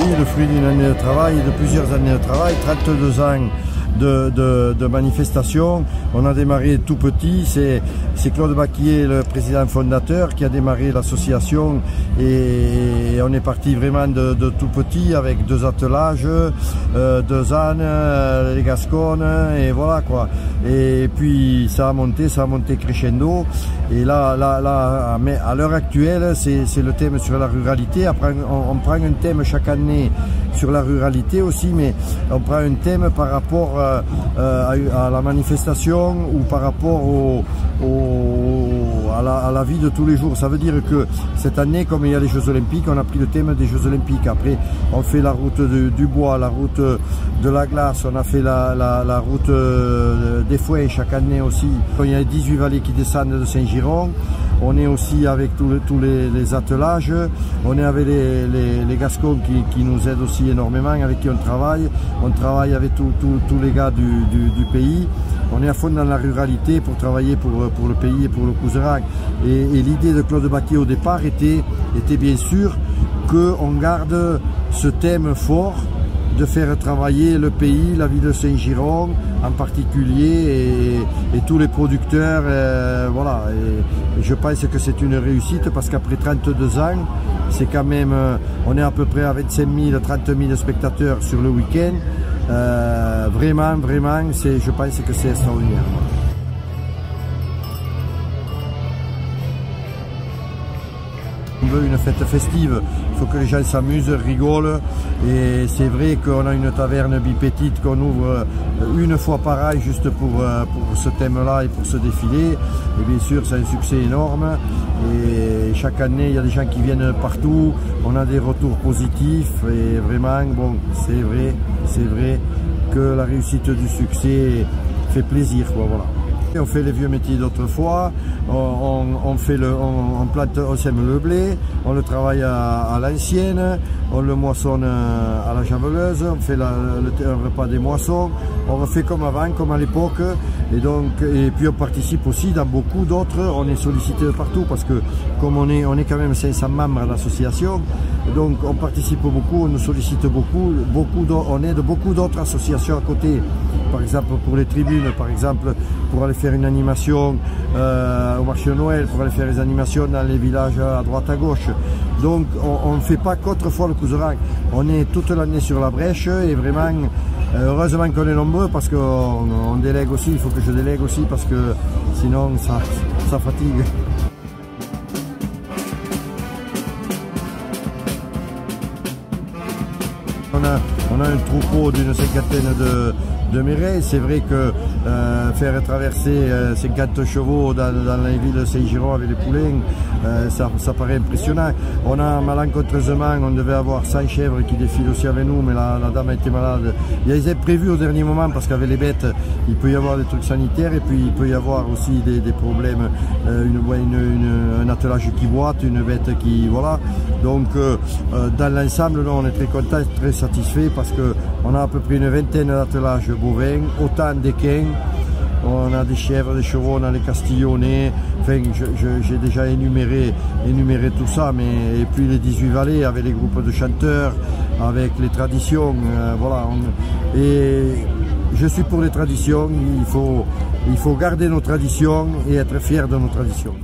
aussi le fruit d'une année de travail, de plusieurs années de travail, 32 ans de manifestations. On a démarré tout petit, c'est Claude Baquier, le président fondateur, qui a démarré l'association, et on est parti vraiment de tout petit avec 2 attelages, 2 ânes, les Gascones, et voilà quoi. Et puis ça a monté crescendo, et là mais à l'heure actuelle, c'est le thème sur la ruralité. Après, on prend un thème chaque année sur la ruralité aussi, mais on prend un thème par rapport à la manifestation ou par rapport à la vie de tous les jours. Ça veut dire que cette année, comme il y a les Jeux Olympiques, on a pris le thème des Jeux Olympiques. Après, on fait la route du bois, la route de la glace, on a fait la route des fouets chaque année aussi. Il y a 18 vallées qui descendent de Saint-Giron. On est aussi avec tous les attelages, on est avec les Gascons qui nous aident aussi énormément, avec qui on travaille avec tous les gars du pays. On est à fond dans la ruralité pour travailler pour le pays et pour le Couserans. Et l'idée de Claude Baquier au départ était bien sûr qu'on garde ce thème fort de faire travailler le pays, la ville de Saint-Giron en particulier, et tous les producteurs, voilà. Et je pense que c'est une réussite, parce qu'après 32 ans, c'est quand même, on est à peu près à 25 000, 30 000 spectateurs sur le week-end. Vraiment, je pense que c'est extraordinaire. On veut une fête festive, il faut que les gens s'amusent, rigolent, et c'est vrai qu'on a une taverne bipétite qu'on ouvre une fois par an juste pour ce thème-là et pour ce défilé, et bien sûr c'est un succès énorme, et chaque année il y a des gens qui viennent partout, on a des retours positifs, et vraiment bon, c'est vrai que la réussite du succès fait plaisir, quoi, voilà. On fait les vieux métiers d'autrefois, on sème le blé, on le travaille à l'ancienne, on le moissonne à la javeleuse, on fait un repas des moissons, on refait comme avant, comme à l'époque, et puis on participe aussi dans beaucoup d'autres, on est sollicité de partout, parce que comme on est quand même 500 membres à l'association, donc on participe beaucoup, on nous sollicite beaucoup, on aide beaucoup d'autres associations à côté, par exemple pour les tribunes, par exemple pour aller faire une animation au marché de Noël, pour aller faire des animations dans les villages à droite à gauche. Donc on ne fait pas qu'autrefois le Couserans, on est toute l'année sur la brèche, et vraiment heureusement qu'on est nombreux, parce qu'on délègue aussi, il faut que je délègue aussi, parce que sinon ça fatigue. On a un troupeau d'une cinquantaine de mérets. C'est vrai que faire traverser 50 chevaux dans les villes de Saint-Giron avec les poulains, ça paraît impressionnant. On a malencontreusement, on devait avoir 100 chèvres qui défilent aussi avec nous, mais la dame a été malade. Il y a des imprévus au dernier moment, parce qu'avec les bêtes, il peut y avoir des trucs sanitaires, et puis il peut y avoir aussi des problèmes, un attelage qui boite, une bête qui, voilà. Donc dans l'ensemble, on est très content, très satisfait, parce qu'on a à peu près une vingtaine d'attelages bovins, autant d'équins, on a des chèvres, des chevaux, on a les castillonnais, enfin j'ai déjà énuméré tout ça, et puis les 18 vallées avec les groupes de chanteurs, avec les traditions, voilà. Et je suis pour les traditions, il faut garder nos traditions et être fier de nos traditions.